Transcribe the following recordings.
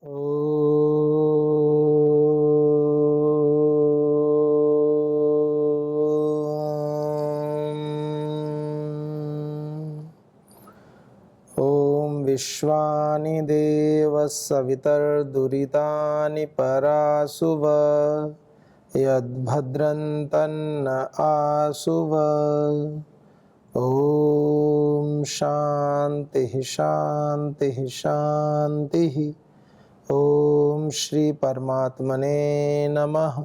ॐ विश्वानि देवः सवितर्दुरितानि पराशुभ यद्भद्रन्तन्न आशुभ। ॐ शान्तिः शान्तिः शान्तिः। ॐ श्री परमात्मने नमः।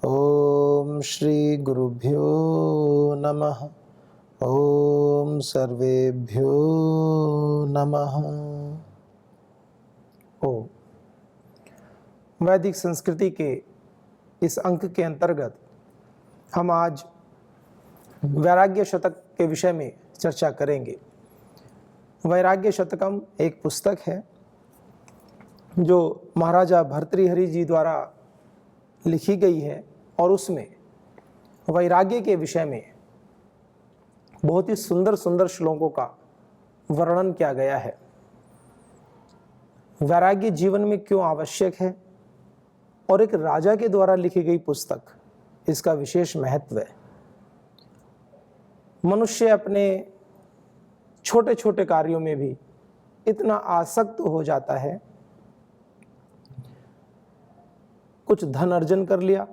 ॐ श्री गुरुभ्यो नमः। ॐ सर्वेभ्यो नमः। ओम। वैदिक संस्कृति के इस अंक के अंतर्गत हम आज वैराग्य शतक के विषय में चर्चा करेंगे। वैराग्य शतकम एक पुस्तक है जो महाराजा भर्तृहरि जी द्वारा लिखी गई है और उसमें वैराग्य के विषय में बहुत ही सुंदर सुंदर श्लोकों का वर्णन किया गया है। वैराग्य जीवन में क्यों आवश्यक है और एक राजा के द्वारा लिखी गई पुस्तक, इसका विशेष महत्व है। मनुष्य अपने छोटे छोटे कार्यों में भी इतना आसक्त हो जाता है, कुछ धन अर्जन कर लिया,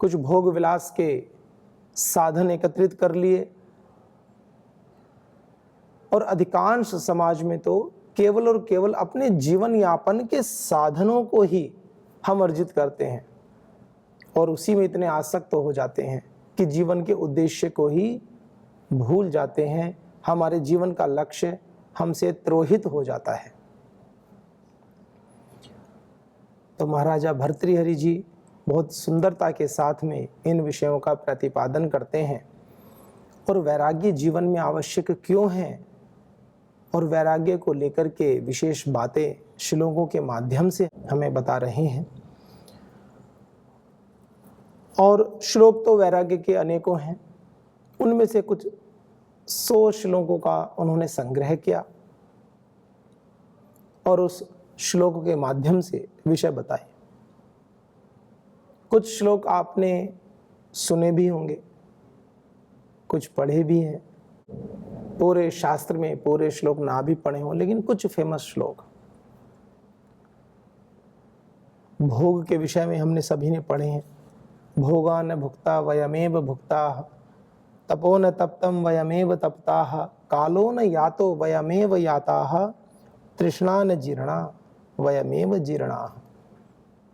कुछ भोग विलास के साधन एकत्रित कर लिए और अधिकांश समाज में तो केवल और केवल अपने जीवन यापन के साधनों को ही हम अर्जित करते हैं और उसी में इतने आसक्त हो जाते हैं कि जीवन के उद्देश्य को ही भूल जाते हैं। हमारे जीवन का लक्ष्य हमसे त्रोहित हो जाता है। तो महाराजा भर्तृहरि जी बहुत सुंदरता के साथ में इन विषयों का प्रतिपादन करते हैं और वैराग्य जीवन में आवश्यक क्यों है और वैराग्य को लेकर के विशेष बातें श्लोकों के माध्यम से हमें बता रहे हैं। और श्लोक तो वैराग्य के अनेकों हैं, उनमें से कुछ 100 श्लोकों का उन्होंने संग्रह किया और उस श्लोक के माध्यम से विषय बताए। कुछ श्लोक आपने सुने भी होंगे, कुछ पढ़े भी हैं। पूरे शास्त्र में पूरे श्लोक ना भी पढ़े हों, लेकिन कुछ फेमस श्लोक भोग के विषय में हमने सभी ने पढ़े हैं। भोगा न भुक्ता वयमेव भुक्ता, तपो न तप्तम वयमेव तप्ताः, कालो न यातो वयमेव याताः, तृष्णा न जीर्णा वयमेव जीर्णाः।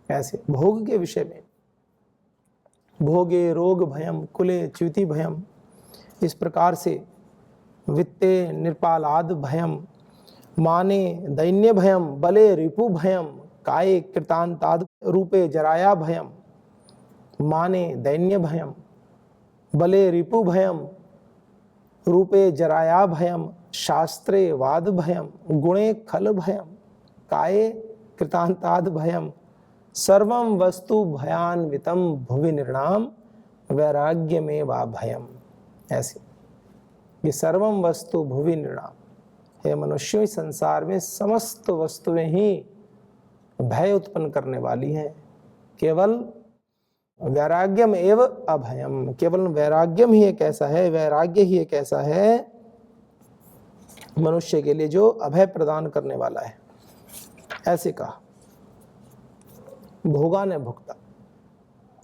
ऐसे भोग के विषय में भोगे रोग भयम कुले च्युति भयम, इस प्रकार से वित्ते निर्पालाद भयम, माने दैन्य भयम, बले रिपु भयम, काये कृतांताद रूपे जराया भयम, माने दैन्य भयम, बले रिपु भयम, रूपे जराया भयम, शास्त्रे वाद भयम, गुणे खल भयम, काये कृतांताद भयम, सर्वं वस्तु भयान्वितम भुवि निर्णाम वैराग्य में वा भयम। ऐसे ये सर्वं वस्तु भुवि निर्णाम, हे मनुष्यों, इस संसार में समस्त वस्तुएं ही भय उत्पन्न करने वाली हैं, केवल वैराग्यम एव अभयम, केवल वैराग्यम ही एक ऐसा है, वैराग्य ही एक ऐसा है मनुष्य के लिए जो अभय प्रदान करने वाला है। ऐसे कहा। भोगा न भुक्ता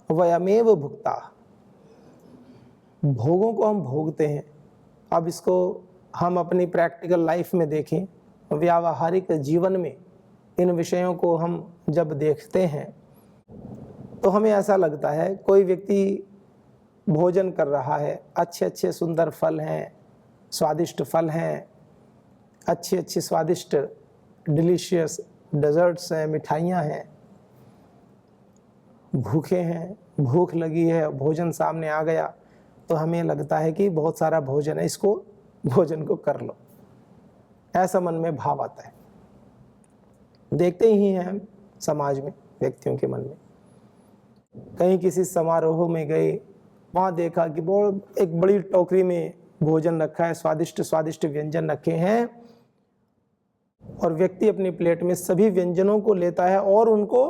वयमेव भुक्ता, भोगों को हम भोगते हैं। अब इसको हम अपनी प्रैक्टिकल लाइफ में देखें, व्यावहारिक जीवन में इन विषयों को हम जब देखते हैं तो हमें ऐसा लगता है कोई व्यक्ति भोजन कर रहा है, अच्छे अच्छे सुंदर फल हैं, स्वादिष्ट फल हैं, अच्छी अच्छी स्वादिष्ट डिलीशियस डेजर्ट्स हैं, मिठाइयाँ हैं, भूखे हैं, भूख लगी है, भोजन सामने आ गया तो हमें लगता है कि बहुत सारा भोजन है, इसको भोजन को कर लो, ऐसा मन में भाव आता है। देखते ही हैं हम समाज में, व्यक्तियों के मन में। कहीं किसी समारोह में गए, वहाँ देखा कि बहुत एक बड़ी टोकरी में भोजन रखा है, स्वादिष्ट स्वादिष्ट व्यंजन रखे हैं, और व्यक्ति अपनी प्लेट में सभी व्यंजनों को लेता है और उनको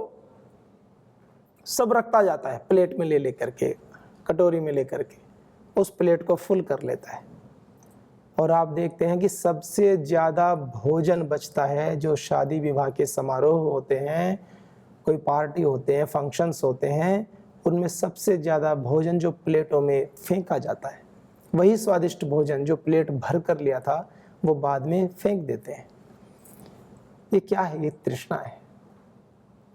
सब रखता जाता है, प्लेट में ले लेकर के, कटोरी में लेकर के उस प्लेट को फुल कर लेता है। और आप देखते हैं कि सबसे ज़्यादा भोजन बचता है जो शादी विवाह के समारोह होते हैं, कोई पार्टी होते हैं, फंक्शंस होते हैं, उनमें सबसे ज़्यादा भोजन जो प्लेटों में फेंका जाता है, वही स्वादिष्ट भोजन जो प्लेट भर कर लिया था वो बाद में फेंक देते हैं। ये क्या है? ये तृष्णा है।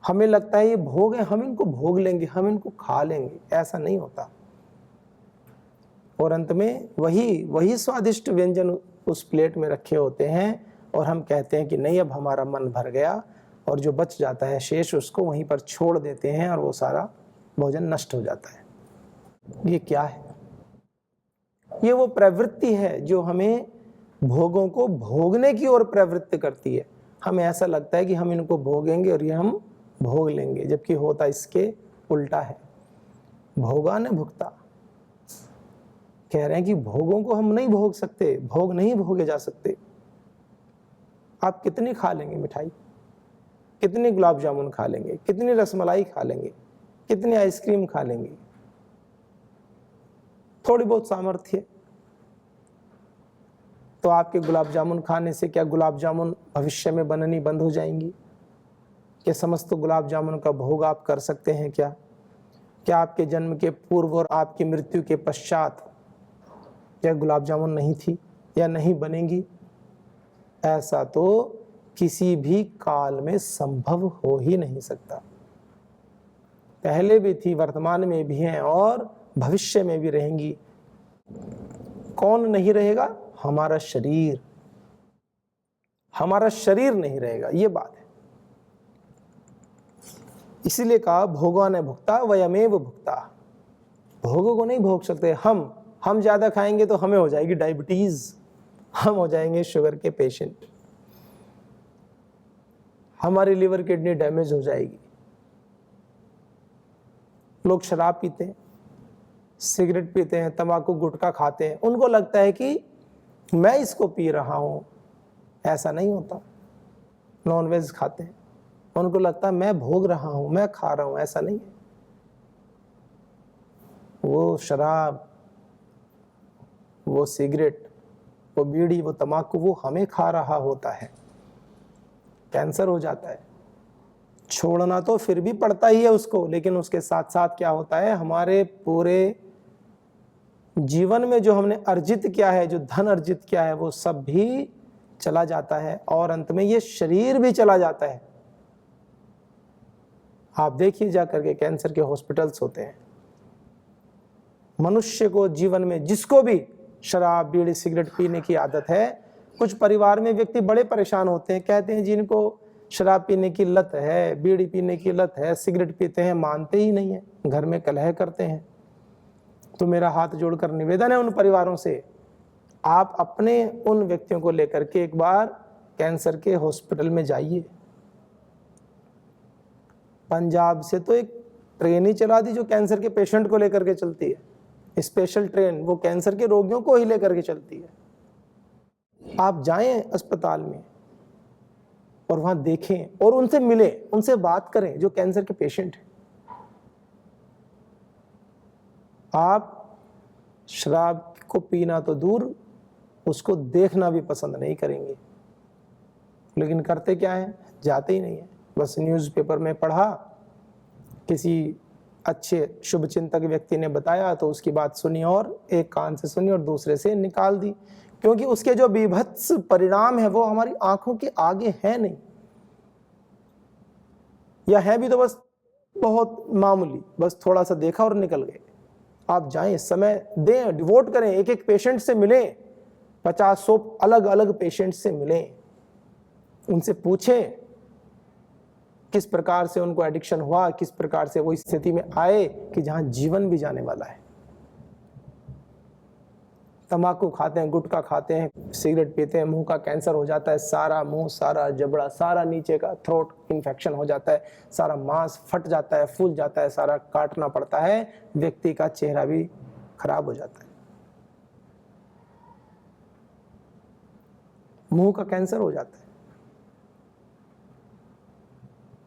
हमें लगता है ये भोग है, हम इनको भोग लेंगे, हम इनको खा लेंगे। ऐसा नहीं होता। और अंत में वही स्वादिष्ट व्यंजन उस प्लेट में रखे होते हैं और हम कहते हैं कि नहीं, अब हमारा मन भर गया, और जो बच जाता है शेष उसको वहीं पर छोड़ देते हैं और वो सारा भोजन नष्ट हो जाता है। ये क्या है? ये वो प्रवृत्ति है जो हमें भोगों को भोगने की ओर प्रवृत्त करती है। हमें ऐसा लगता है कि हम इनको भोगेंगे और ये हम भोग लेंगे, जबकि होता इसके उल्टा है। भोगा न भुगता, कह रहे हैं कि भोगों को हम नहीं भोग सकते, भोग नहीं भोगे जा सकते। आप कितनी खा लेंगे मिठाई, कितनी गुलाब जामुन खा लेंगे, कितनी रसमलाई खा लेंगे, कितनी आइसक्रीम खा लेंगे? थोड़ी बहुत सामर्थ्य तो आपके गुलाब जामुन खाने से क्या गुलाब जामुन भविष्य में बननी बंद हो जाएंगी? क्या समस्त गुलाब जामुन का भोग आप कर सकते हैं? क्या आपके जन्म के पूर्व और आपकी मृत्यु के पश्चात क्या गुलाब जामुन नहीं थी या नहीं बनेंगी? ऐसा तो किसी भी काल में संभव हो ही नहीं सकता। पहले भी थी, वर्तमान में भी हैं और भविष्य में भी रहेंगी। कौन नहीं रहेगा? हमारा शरीर। हमारा शरीर नहीं रहेगा, ये बात है। इसीलिए कहा भोगा न भुगता वयमेव भुगता। भोगों को नहीं भोग सकते हम ज्यादा खाएंगे तो हमें हो जाएगी डायबिटीज, हम हो जाएंगे शुगर के पेशेंट, हमारी लिवर किडनी डैमेज हो जाएगी। लोग शराब पीते हैं, सिगरेट पीते हैं, तंबाकू गुटखा खाते हैं, उनको लगता है कि मैं इसको पी रहा हूं। ऐसा नहीं होता। नॉनवेज खाते हैं, उनको लगता है मैं भोग रहा हूं, मैं खा रहा हूं। ऐसा नहीं है। वो शराब, वो सिगरेट, वो बीड़ी, वो तंबाकू वो हमें खा रहा होता है। कैंसर हो जाता है। छोड़ना तो फिर भी पड़ता ही है उसको, लेकिन उसके साथ साथ क्या होता है, हमारे पूरे जीवन में जो हमने अर्जित किया है, जो धन अर्जित किया है, वो सब भी चला जाता है और अंत में ये शरीर भी चला जाता है। आप देखिए जा करके कैंसर के हॉस्पिटल्स होते हैं। मनुष्य को जीवन में जिसको भी शराब बीड़ी सिगरेट पीने की आदत है, कुछ परिवार में व्यक्ति बड़े परेशान होते हैं, कहते हैं जिनको शराब पीने की लत है, बीड़ी पीने की लत है, सिगरेट पीते हैं, मानते ही नहीं है, घर में कलह करते हैं। तो मेरा हाथ जोड़कर निवेदन है उन परिवारों से, आप अपने उन व्यक्तियों को लेकर के एक बार कैंसर के हॉस्पिटल में जाइए। पंजाब से तो एक ट्रेन ही चला दी जो कैंसर के पेशेंट को लेकर के चलती है, स्पेशल ट्रेन, वो कैंसर के रोगियों को ही लेकर के चलती है। आप जाएं अस्पताल में और वहां देखें और उनसे मिलें, उनसे बात करें जो कैंसर के पेशेंट हैं। आप शराब को पीना तो दूर, उसको देखना भी पसंद नहीं करेंगे, लेकिन करते क्या है, जाते ही नहीं है। बस न्यूज़पेपर में पढ़ा, किसी अच्छे शुभ चिंतक व्यक्ति ने बताया तो उसकी बात सुनी और एक कान से सुनी और दूसरे से निकाल दी, क्योंकि उसके जो बीभत्स परिणाम है वो हमारी आंखों के आगे है नहीं, या है भी तो बस बहुत मामूली, बस थोड़ा सा देखा और निकल गए। आप जाएं, समय दें, डिवोट करें, एक एक पेशेंट से मिलें, 50-100 अलग अलग पेशेंट से मिलें, उनसे पूछें किस प्रकार से उनको एडिक्शन हुआ, किस प्रकार से वो इस स्थिति में आए कि जहां जीवन भी जाने वाला है। तंबाकू खाते हैं, गुटखा खाते हैं, सिगरेट पीते हैं, मुंह का कैंसर हो जाता है, सारा मुंह, सारा जबड़ा, सारा नीचे का थ्रोट इन्फेक्शन हो जाता है, सारा मांस फट जाता है, फूल जाता है, सारा काटना पड़ता है, व्यक्ति का चेहरा भी खराब हो जाता है, मुंह का कैंसर हो जाता है।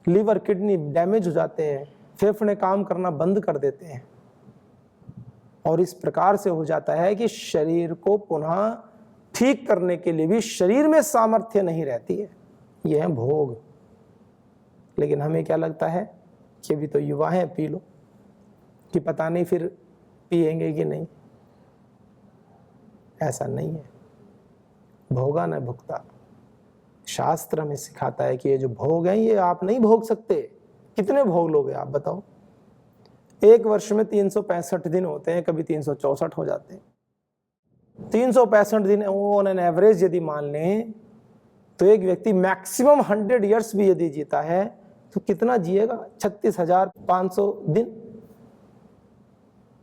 लीवर किडनी डैमेज हो जाते हैं, फेफड़े काम करना बंद कर देते हैं, और इस प्रकार से हो जाता है कि शरीर को पुनः ठीक करने के लिए भी शरीर में सामर्थ्य नहीं रहती है। यह है भोग। लेकिन हमें क्या लगता है कि अभी तो युवा हैं, पी लो, कि पता नहीं फिर पिएंगे कि नहीं। ऐसा नहीं है। भोगा न भुगता। शास्त्र हमें सिखाता है कि ये जो भोग हैं ये आप नहीं भोग सकते। कितने भोग लोगे आप बताओ? एक वर्ष में 365 दिन होते हैं, कभी 364 हो जाते हैं। 365 दिन ऑन एन एवरेज यदि मान लें तो एक व्यक्ति मैक्सिमम 100 ईयर्स भी यदि जीता है तो कितना जिएगा? 36,500 दिन,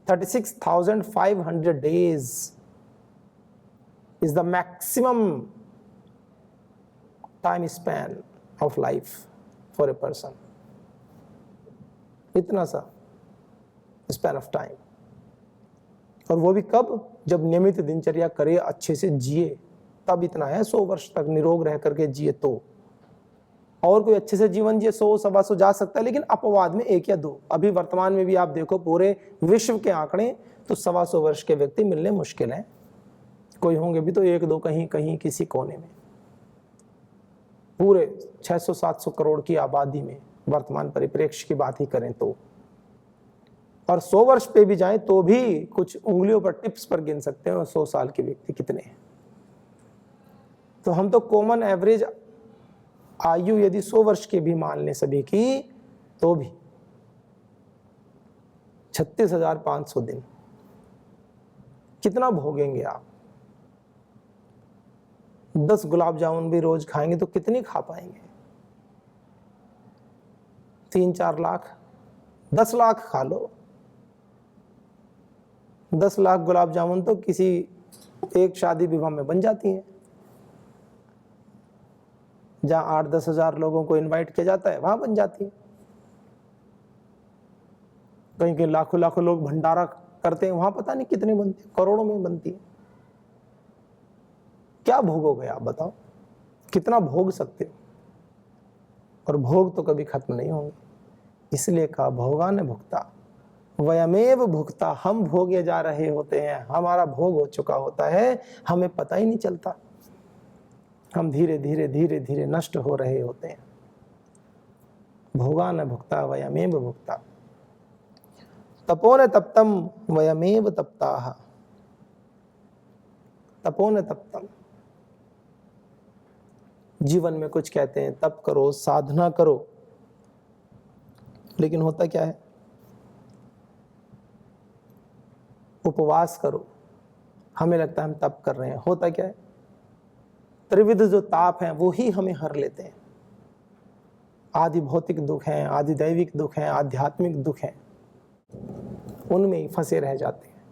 36,500 days is the maximum time span of life for a person. इतना सा स्पैन ऑफ टाइम, और वो भी कब? जब नियमित दिनचर्या करे, अच्छे से जिए, तब इतना है। 100 वर्ष तक निरोग रह करके जिए तो। और कोई अच्छे से जीवन जिए 100 सवा 100 जा सकता है, लेकिन अपवाद में 1 या 2। अभी वर्तमान में भी आप देखो पूरे विश्व के आंकड़े तो 125 वर्ष के व्यक्ति मिलने मुश्किल हैं। कोई होंगे भी तो 1-2 कहीं कहीं किसी कोने में। पूरे 600-700 करोड़ की आबादी में वर्तमान परिप्रेक्ष्य की बात ही करें तो, और 100 वर्ष पे भी जाएं तो भी कुछ उंगलियों पर, टिप्स पर गिन सकते हैं 100 साल के व्यक्ति कितने हैं। तो हम तो कॉमन एवरेज आयु यदि 100 वर्ष के भी मान लें सभी की, तो भी 36,500 दिन कितना भोगेंगे आप? 10 गुलाब जामुन भी रोज खाएंगे तो कितनी खा पाएंगे? 3-4 लाख, 10 लाख खा लो। 10 लाख गुलाब जामुन तो किसी एक शादी विवाह में बन जाती हैं। जहां 8-10 हजार लोगों को इनवाइट किया जाता है वहां बन जाती है। कहीं कहीं लाखों लाखों लोग भंडारा करते हैं, वहां पता नहीं कितने बनती है, करोड़ों में बनती है। क्या भोगोगे आप बताओ? कितना भोग सकते हो? और भोग तो कभी खत्म नहीं होंगे। इसलिए कहा भोगा न भुगता, वयमेव भुगता। हम भोगे जा रहे होते हैं, हमारा भोग हो चुका होता है, हमें पता ही नहीं चलता। हम धीरे धीरे धीरे धीरे नष्ट हो रहे होते हैं। भोगा न भुगता वयमेव भुगता। तपो न तप्तम वयमेव तप्ताः। तपो न तप्तम। जीवन में कुछ कहते हैं तप करो, साधना करो, लेकिन होता क्या है? उपवास करो, हमें लगता है हम तप कर रहे हैं। होता क्या है? त्रिविध जो ताप हैं वो ही हमें हर लेते हैं। आदि भौतिक दुख हैं, आदि दैविक दुख हैं, आध्यात्मिक दुख हैं, उनमें ही फंसे रह जाते हैं।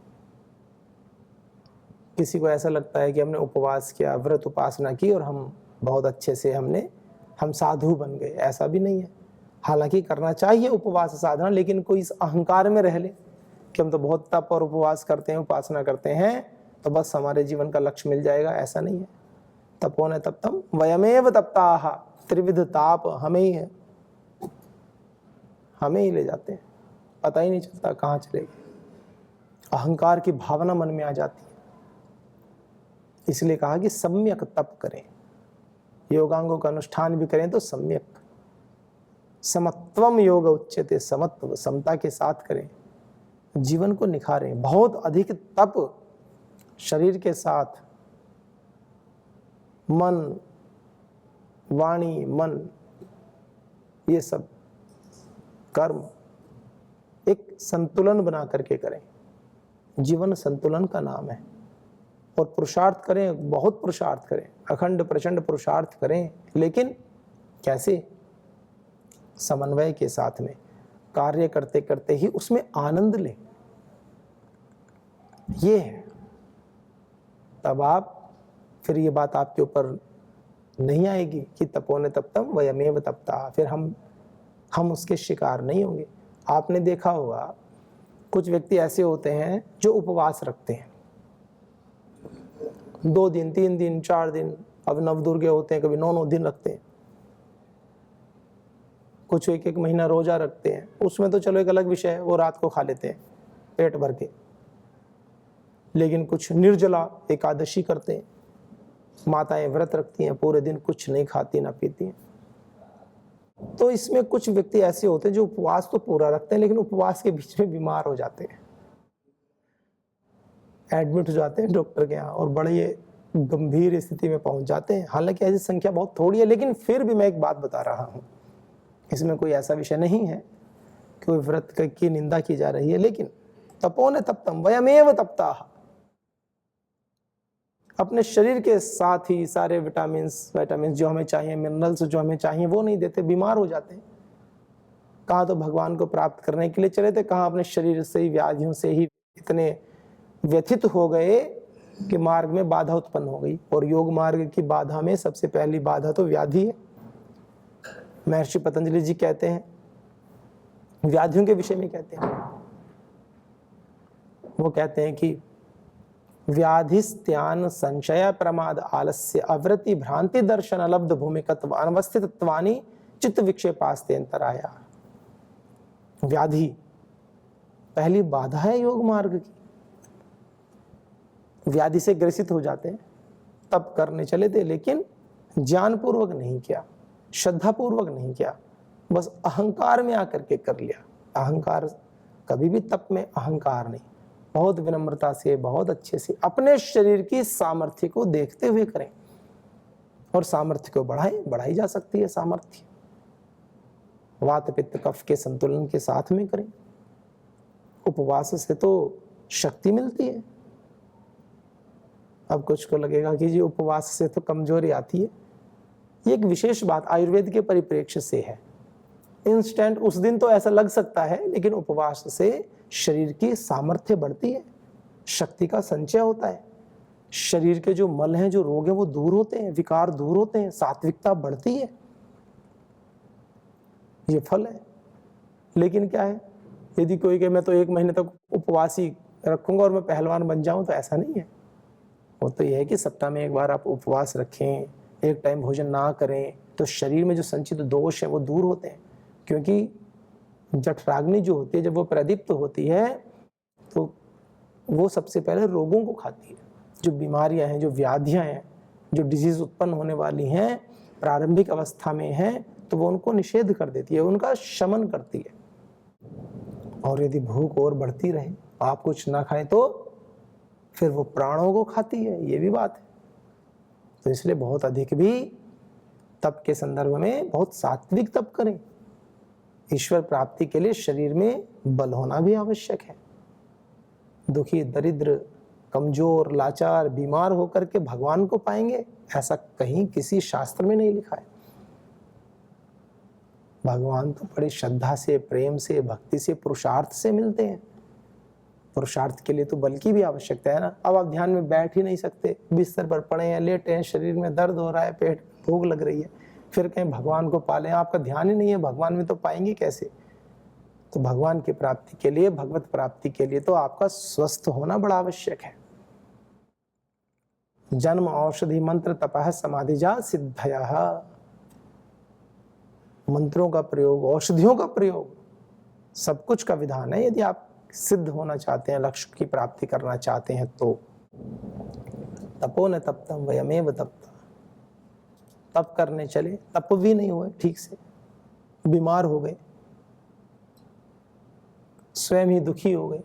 किसी को ऐसा लगता है कि हमने उपवास किया, व्रत उपासना की और हम बहुत अच्छे से हम साधु बन गए। ऐसा भी नहीं है। हालांकि करना चाहिए उपवास साधना, लेकिन कोई इस अहंकार में रह ले कि हम तो बहुत तप और उपवास करते हैं, उपासना करते हैं, तो बस हमारे जीवन का लक्ष्य मिल जाएगा। ऐसा नहीं है। तपो न तप्तम वयमेव तप्ताः। त्रिविध ताप हमें ही है, हमें ही ले जाते हैं, पता ही नहीं चलता कहाँ चले गए। अहंकार की भावना मन में आ जाती है। इसलिए कहा कि सम्यक तप करें, योगांगों का अनुष्ठान भी करें तो सम्यक। समत्वम योग उच्यते। समत्व, समता के साथ करें, जीवन को निखारें। बहुत अधिक तप शरीर के साथ, मन, वाणी, मन, ये सब कर्म एक संतुलन बना करके करें। जीवन संतुलन का नाम है। और पुरुषार्थ करें, बहुत पुरुषार्थ करें, अखंड प्रचंड पुरुषार्थ करें, लेकिन कैसे? समन्वय के साथ में कार्य करते करते ही उसमें आनंद लें। ये है। तब आप फिर ये बात आपके ऊपर नहीं आएगी कि तपो न तप्तम वयमेव तप्ताः। फिर हम उसके शिकार नहीं होंगे। आपने देखा होगा कुछ व्यक्ति ऐसे होते हैं जो उपवास रखते हैं 2 दिन, 3 दिन, 4 दिन। अब नवदुर्गे होते हैं, कभी 9-9 दिन रखते हैं। कुछ एक एक महीना रोजा रखते हैं, उसमें तो चलो एक अलग विषय है, वो रात को खा लेते हैं पेट भर के। लेकिन कुछ निर्जला एकादशी करते हैं, माताएं व्रत रखती हैं, पूरे दिन कुछ नहीं खाती ना पीती हैं। तो इसमें कुछ व्यक्ति ऐसे होते हैं जो उपवास तो पूरा रखते हैं लेकिन उपवास के बीच में बीमार हो जाते हैं, एडमिट हो जाते हैं डॉक्टर के यहाँ और बड़े गंभीर स्थिति में पहुंच जाते हैं। हालांकि ऐसी संख्या बहुत थोड़ी है, लेकिन फिर भी मैं एक बात बता रहा हूं, इसमें कोई ऐसा विषय नहीं है कि कोई व्रत की निंदा की जा रही है। लेकिन तपो न तप्तम वयमेव तप्ताः, अपने शरीर के साथ ही सारे विटामिन जो हमें चाहिए, मिनरल्स जो हमें चाहिए वो नहीं देते, बीमार हो जाते हैं। कहाँ तो भगवान को प्राप्त करने के लिए चले थे, कहाँ अपने शरीर से ही व्याधियों से ही इतने व्यथित हो गए कि मार्ग में बाधा उत्पन्न हो गई। और योग मार्ग की बाधा में सबसे पहली बाधा तो व्याधि है। महर्षि पतंजलि जी कहते हैं, व्याधियों के विषय में कहते हैं, वो कहते हैं कि व्याधिस्त्यान संशय प्रमाद आलस्य अवृत्ति भ्रांति दर्शन अलब्ध भूमिकत्व अनवस्थितत्वानि चित्त विक्षेपास्ते अंतराया। व्याधि पहली बाधा है योग मार्ग की। व्याधि से ग्रसित हो जाते हैं, तप करने चले थे लेकिन ज्ञान पूर्वक नहीं किया, श्रद्धा पूर्वक नहीं किया, बस अहंकार में आकर के कर लिया। अहंकार कभी भी तप में अहंकार नहीं, बहुत विनम्रता से, बहुत अच्छे से अपने शरीर की सामर्थ्य को देखते हुए करें। और सामर्थ्य को बढ़ाई जा सकती है। सामर्थ्य वात पित्त कफ के संतुलन के साथ में करें। उपवास से तो शक्ति मिलती है। अब कुछ को लगेगा कि जी उपवास से तो कमजोरी आती है, ये एक विशेष बात आयुर्वेद के परिप्रेक्ष्य से है। इंस्टेंट उस दिन तो ऐसा लग सकता है, लेकिन उपवास से शरीर की सामर्थ्य बढ़ती है, शक्ति का संचय होता है, शरीर के जो मल हैं, जो रोग हैं वो दूर होते हैं, विकार दूर होते हैं, सात्विकता बढ़ती है। ये फल है। लेकिन क्या है, यदि कोई कहे मैं तो 1 महीने तक उपवास ही रखूंगा और मैं पहलवान बन जाऊं, तो ऐसा नहीं है। वो तो यह है कि सप्ताह में 1 बार आप उपवास रखें, एक टाइम भोजन ना करें, तो शरीर में जो संचित दोष है वो दूर होते हैं। क्योंकि जठराग्नि जो होती है, जब वो प्रदीप्त होती है तो वो सबसे पहले रोगों को खाती है। जो बीमारियां हैं, जो व्याधियां हैं, जो डिजीज उत्पन्न होने वाली हैं, प्रारंभिक अवस्था में हैं, तो वो उनको निषेध कर देती है, उनका शमन करती है। और यदि भूख और बढ़ती रहे, आप कुछ ना खाएं, तो फिर वो प्राणों को खाती है, ये भी बात है। तो इसलिए बहुत अधिक भी तप के संदर्भ में बहुत सात्विक तप करें। ईश्वर प्राप्ति के लिए शरीर में बल होना भी आवश्यक है। दुखी, दरिद्र, कमजोर, लाचार, बीमार होकर के भगवान को पाएंगे, ऐसा कहीं किसी शास्त्र में नहीं लिखा है। भगवान तो बड़ी श्रद्धा से, प्रेम से, भक्ति से, पुरुषार्थ से मिलते हैं। पुरुषार्थ के लिए तो बल की भी आवश्यकता है ना। अब आप ध्यान में बैठ ही नहीं सकते, बिस्तर पर पड़े हैं, लेटे हैं, शरीर में दर्द हो रहा है, पेट भूख लग रही है, फिर कहीं भगवान को पालें, आपका ध्यान ही नहीं है भगवान में, तो पाएंगे कैसे। तो भगवान की प्राप्ति के लिए, भगवत प्राप्ति के लिए तो आपका स्वस्थ होना बड़ा आवश्यक है। जन्म औषधि मंत्र तपः समाधिजा सिद्धयः। मंत्रों का प्रयोग, औषधियों का प्रयोग, सब कुछ का विधान है। यदि आप सिद्ध होना चाहते हैं, लक्ष्य की प्राप्ति करना चाहते हैं, तो तपो न तप्तम वयमेव तप्ता। तप करने चले, तप भी नहीं हुए ठीक से, बीमार हो गए, स्वयं ही दुखी हो गए,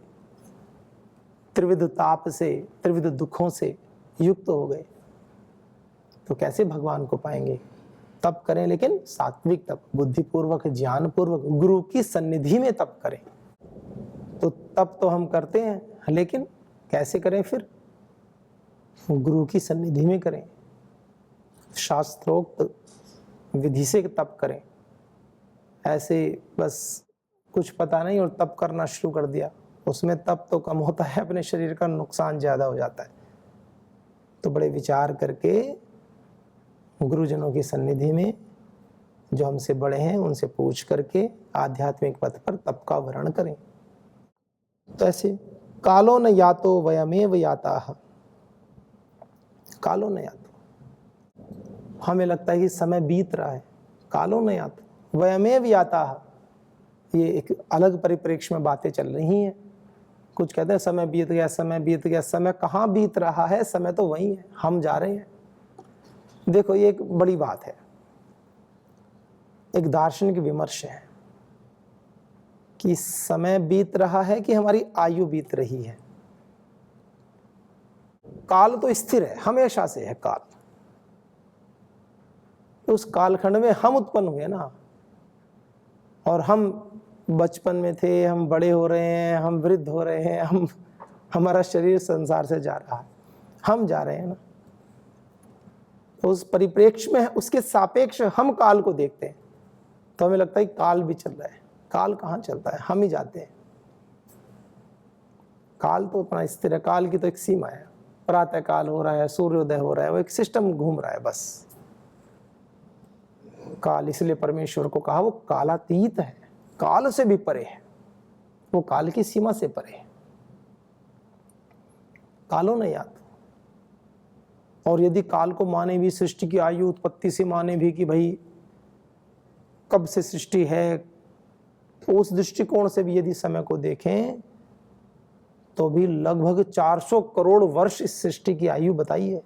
त्रिविध ताप से, त्रिविध दुखों से युक्त हो गए, तो कैसे भगवान को पाएंगे। तप करें, लेकिन सात्विक तप, बुद्धिपूर्वक, ज्ञान पूर्वक, गुरु की सन्निधि में तप करें। तो तप तो हम करते हैं, लेकिन कैसे करें फिर, गुरु की सन्निधि में करें, शास्त्रोक्त विधि से तप करें। ऐसे बस कुछ पता नहीं और तप करना शुरू कर दिया, उसमें तप तो कम होता है, अपने शरीर का नुकसान ज्यादा हो जाता है। तो बड़े विचार करके गुरुजनों की सन्निधि में, जो हमसे बड़े हैं, उनसे पूछ करके आध्यात्मिक पथ पर तप का वर्ण करें। तो ऐसे कालो न यातो वयमेव याताः। कालो न यातो, हमें लगता है कि समय बीत रहा है, कालो न यातो, वयमेव याताः, ये एक अलग परिप्रेक्ष्य में बातें चल रही हैं। कुछ कहते हैं समय बीत गया, समय बीत गया। समय कहाँ बीत रहा है, समय तो वही है, हम जा रहे हैं। देखो ये एक बड़ी बात है, एक दार्शनिक विमर्श है कि समय बीत रहा है कि हमारी आयु बीत रही है। काल तो स्थिर है, हमेशा से है काल। उस कालखंड में हम उत्पन्न हुए ना, और हम बचपन में थे, हम बड़े हो रहे हैं, हम वृद्ध हो रहे हैं, हमारा शरीर संसार से जा रहा है, हम जा रहे हैं ना। तो उस परिप्रेक्ष्य में, उसके सापेक्ष हम काल को देखते हैं तो हमें लगता है काल भी चल रहा है। काल कहाँ चलता है, हम ही जाते हैं। काल तो अपना स्थिर है, काल की तो एक सीमा है। प्रातः काल हो रहा है, सूर्योदय हो रहा है, वो एक सिस्टम घूम रहा है बस। काल, इसलिए परमेश्वर को कहा वो कालातीत है, काल से भी परे है, वो काल की सीमा से परे है। कालो नहीं आता। और यदि काल को माने भी, सृष्टि की आयु उत्पत्ति से माने भी कि भाई कब से सृष्टि है, तो उस दृष्टिकोण से भी यदि समय को देखें तो भी लगभग 400 करोड़ वर्ष इस सृष्टि की आयु बताई है,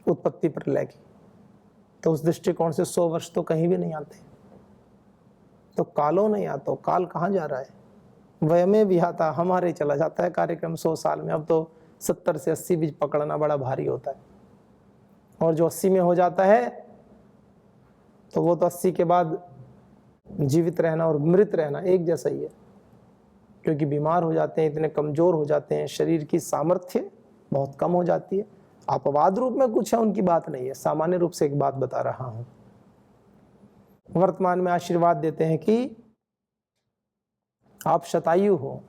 उत्पत्ति प्रलय की। तो उस दृष्टिकोण से 100 वर्ष तो कहीं भी नहीं आते। तो कालो नहीं आता, काल कहाँ जा रहा है? वयमेव याता, हमारे चला जाता है कार्यक्रम 100 साल में। अब तो 70 से 80 भी पकड़ना बड़ा भारी होता है, और जो 80 में हो जाता है तो वो तो 80 के बाद जीवित रहना और मृत रहना एक जैसा ही है, क्योंकि बीमार हो जाते हैं, इतने कमजोर हो जाते हैं, शरीर की सामर्थ्य बहुत कम हो जाती है। अपवाद रूप में कुछ है, उनकी बात नहीं है, सामान्य रूप से एक बात बता रहा हूं। वर्तमान में आशीर्वाद देते हैं कि आप शतायु हो,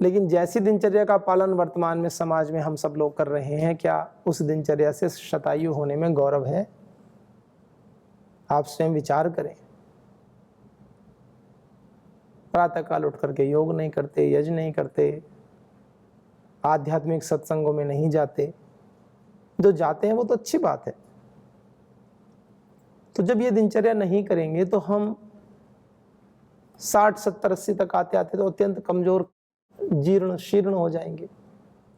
लेकिन जैसी दिनचर्या का पालन वर्तमान में समाज में हम सब लोग कर रहे हैं, क्या उस दिनचर्या से शतायु होने में गौरव है? आप स्वयं विचार करें। प्रातःकाल उठ करके योग नहीं करते, यज्ञ नहीं करते, आध्यात्मिक सत्संगों में नहीं जाते। जो जाते हैं वो तो अच्छी बात है। तो जब ये दिनचर्या नहीं करेंगे तो हम 60, 70, 80 तक आते आते तो अत्यंत कमजोर, जीर्ण शीर्ण हो जाएंगे,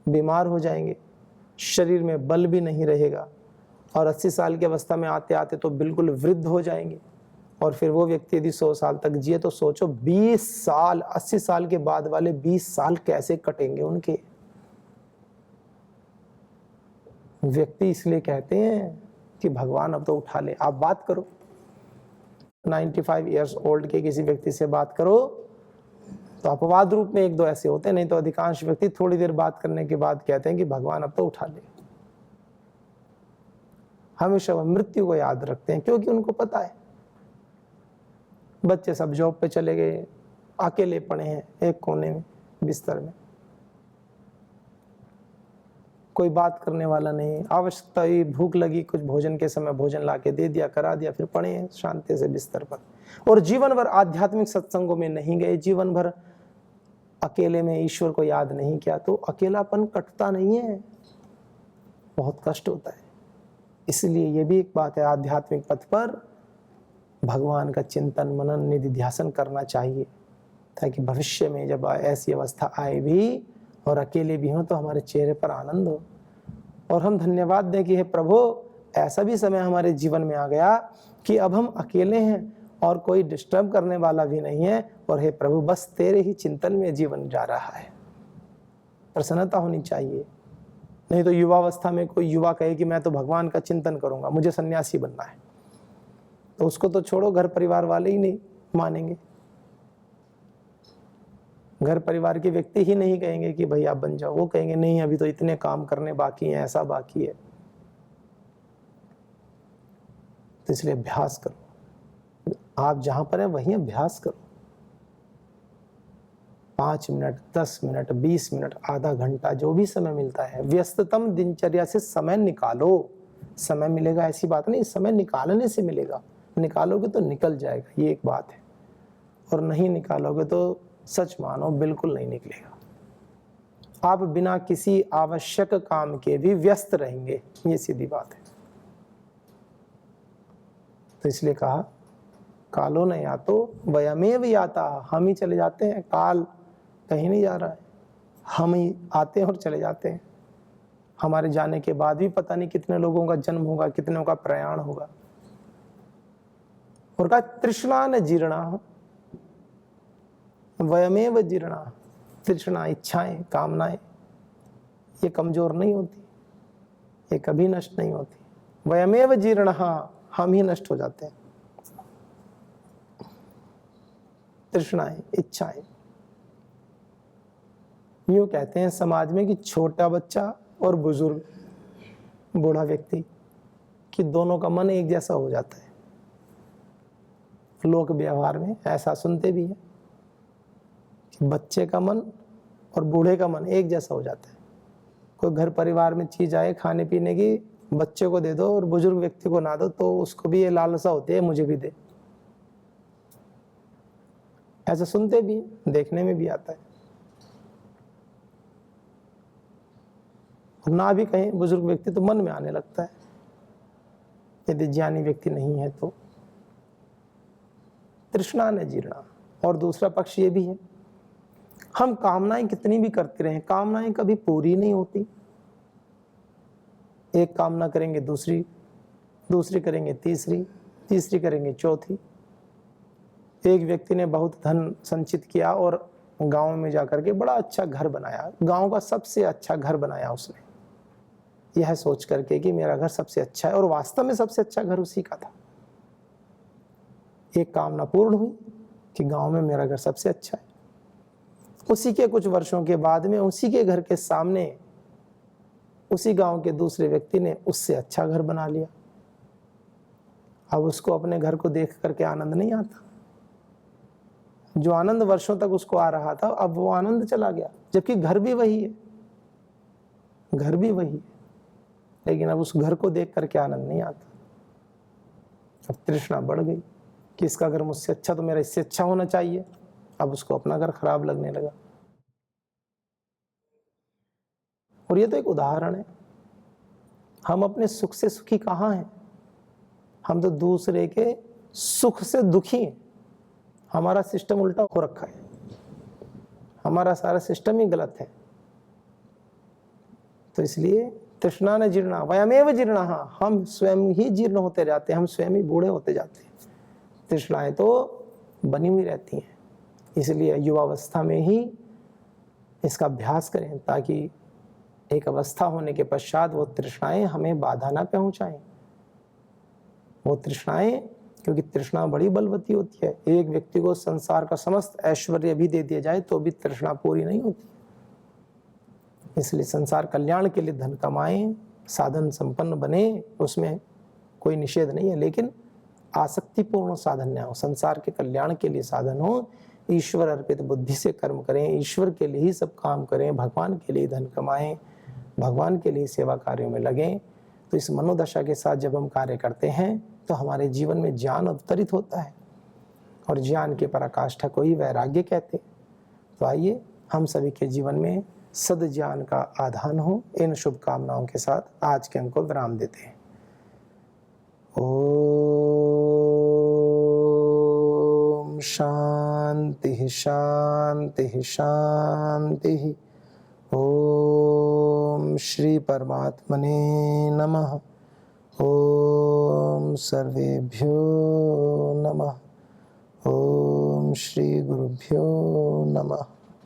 बीमार हो जाएंगे, शरीर में बल भी नहीं रहेगा, और 80 साल की अवस्था में आते आते तो बिल्कुल वृद्ध हो जाएंगे। और फिर वो व्यक्ति यदि 100 साल तक जिए तो सोचो 20 साल, 80 साल के बाद वाले 20 साल कैसे कटेंगे उनके। व्यक्ति इसलिए कहते हैं कि भगवान अब तो उठा ले। आप बात करो 95 ईयर्स ओल्ड के किसी व्यक्ति से बात करो तो अपवाद रूप में एक दो ऐसे होते हैं, नहीं तो अधिकांश व्यक्ति थोड़ी देर बात करने के बाद कहते हैं कि भगवान अब तो उठा ले। हमेशा वह मृत्यु को याद रखते हैं, क्योंकि उनको पता है बच्चे सब जॉब पे चले गए, अकेले पड़े हैं एक कोने में बिस्तर में, कोई बात करने वाला नहीं, आवश्यकता हुई, भूख लगी, कुछ भोजन के समय भोजन लाके दे दिया, करा दिया, फिर पड़े हैं शांति से बिस्तर पर। और जीवन भर आध्यात्मिक सत्संगों में नहीं गए, जीवन भर अकेले में ईश्वर को याद नहीं किया, तो अकेलापन कटता नहीं है, बहुत कष्ट होता है। इसलिए ये भी एक बात है, आध्यात्मिक पथ पर भगवान का चिंतन मनन निधि ध्यासन करना चाहिए, ताकि भविष्य में जब ऐसी अवस्था आए भी और अकेले भी हों तो हमारे चेहरे पर आनंद हो, और हम धन्यवाद दें कि हे प्रभु, ऐसा भी समय हमारे जीवन में आ गया कि अब हम अकेले हैं और कोई डिस्टर्ब करने वाला भी नहीं है, और हे प्रभु बस तेरे ही चिंतन में जीवन जा रहा है। प्रसन्नता होनी चाहिए। नहीं तो युवावस्था में कोई युवा कहे कि मैं तो भगवान का चिंतन करूंगा, मुझे सन्यासी बनना है, तो उसको तो छोड़ो, घर परिवार वाले ही नहीं मानेंगे, घर परिवार के व्यक्ति ही नहीं कहेंगे कि भाई आप बन जाओ, वो कहेंगे नहीं अभी तो इतने काम करने बाकी हैं, ऐसा बाकी है। तो इसलिए अभ्यास करो, आप जहां पर हैं वहीं अभ्यास करो। 5 मिनट, 10 मिनट, 20 मिनट, आधा घंटा, जो भी समय मिलता है, व्यस्ततम दिनचर्या से समय निकालो। समय मिलेगा ऐसी बात नहीं, समय निकालने से मिलेगा, निकालोगे तो निकल जाएगा, ये एक बात है, और नहीं निकालोगे तो सच मानो बिल्कुल नहीं निकलेगा। आप बिना किसी आवश्यक काम के भी व्यस्त रहेंगे, ये सीधी बात है। तो इसलिए कहा कालो न यातो वयमेव याता, हम ही चले जाते हैं, काल कहीं नहीं जा रहा है, हम ही आते हैं और चले जाते हैं। हमारे जाने के बाद भी पता नहीं कितने लोगों का जन्म होगा, कितनों का प्रयाण होगा। और कहा तृष्णा न जीर्णा वयमेव जीर्णा, तृष्णा, इच्छाएं, कामनाएं ये कमजोर नहीं होती, ये कभी नष्ट नहीं होती। वयमेव जीर्णा, हम ही नष्ट हो जाते हैं। तृष्णाएं, इच्छाएं। यूं कहते हैं समाज में कि छोटा बच्चा और बुजुर्ग, बूढ़ा व्यक्ति कि दोनों का मन एक जैसा हो जाता है। लोक व्यवहार में ऐसा सुनते भी हैं कि बच्चे का मन और बूढ़े का मन एक जैसा हो जाता है। कोई घर परिवार में चीज आए खाने पीने की, बच्चे को दे दो और बुजुर्ग व्यक्ति को ना दो तो उसको भी ये लालसा होती है मुझे भी दे। ऐसा सुनते भी, देखने में भी आता है। ना भी कहें बुजुर्ग व्यक्ति तो मन में आने लगता है, यदि ज्ञानी व्यक्ति नहीं है तो। तृष्णा न जीर्णा। और दूसरा पक्ष ये भी है, हम कामनाएं कितनी भी करते रहें, कामनाएं कभी पूरी नहीं होती। एक कामना करेंगे दूसरी, दूसरी करेंगे तीसरी, तीसरी करेंगे चौथी। एक व्यक्ति ने बहुत धन संचित किया और गांव में जाकर के बड़ा अच्छा घर बनाया, गांव का सबसे अच्छा घर बनाया उसने, यह सोच करके कि मेरा घर सबसे अच्छा है, और वास्तव में सबसे अच्छा घर उसी का था। एक कामना पूर्ण हुई कि गांव में मेरा घर सबसे अच्छा है। उसी के कुछ वर्षों के बाद में उसी के घर के सामने उसी गांव के दूसरे व्यक्ति ने उससे अच्छा घर बना लिया। अब उसको अपने घर को देख करके आनंद नहीं आता। जो आनंद वर्षों तक उसको आ रहा था, अब वो आनंद चला गया, जबकि घर भी वही है, घर भी वही है, लेकिन अब उस घर को देख करके आनंद नहीं आता। अब तृष्णा बढ़ गई कि इसका घर मुझसे अच्छा, तो मेरा इससे अच्छा होना चाहिए। अब उसको अपना घर खराब लगने लगा। और ये तो एक उदाहरण है। हम अपने सुख से सुखी कहाँ हैं? हम तो दूसरे के सुख से दुखी हैं। हमारा सिस्टम उल्टा हो रखा है, हमारा सारा सिस्टम ही गलत है। तो इसलिए तृष्णा न जीर्णा वयमेव जीर्णा, हम स्वयं ही जीर्ण होते जाते हैं, हम स्वयं ही बूढ़े होते जाते हैं। तृष्णाएं तो बनी हुई रहती हैं। इसलिए युवावस्था में ही इसका अभ्यास करें, ताकि एक अवस्था होने के पश्चात वो तृष्णाएं हमें बाधा ना पहुंचाएं। वो तृष्णाएं, क्योंकि तृष्णा बड़ी बलवती होती है। एक व्यक्ति को संसार का समस्त ऐश्वर्य भी दे दिया जाए तो भी तृष्णा पूरी नहीं होती। इसलिए संसार कल्याण के लिए धन कमाएं, साधन संपन्न बने, उसमें कोई निषेध नहीं है, लेकिन आसक्तिपूर्ण साधन न हो। संसार के कल्याण के लिए साधन हो, ईश्वर अर्पित बुद्धि से कर्म करें, ईश्वर के लिए ही सब काम करें, भगवान के लिए धन कमाएं, भगवान के लिए सेवा कार्यों में लगें। तो इस मनोदशा के साथ जब हम कार्य करते हैं तो हमारे जीवन में ज्ञान अवतरित होता है, और ज्ञान के पराकाष्ठा को ही वैराग्य कहते। तो आइए हम सभी के जीवन में सद ज्ञान का आधान हो। इन शुभकामनाओं के साथ आज के अंक को विराम देते हैं। ओम शांति शांति शांति। ओम श्री परमात्मने नमः। ओम सर्वेभ्यो नमः। ओम श्री गुरुभ्यो नमः।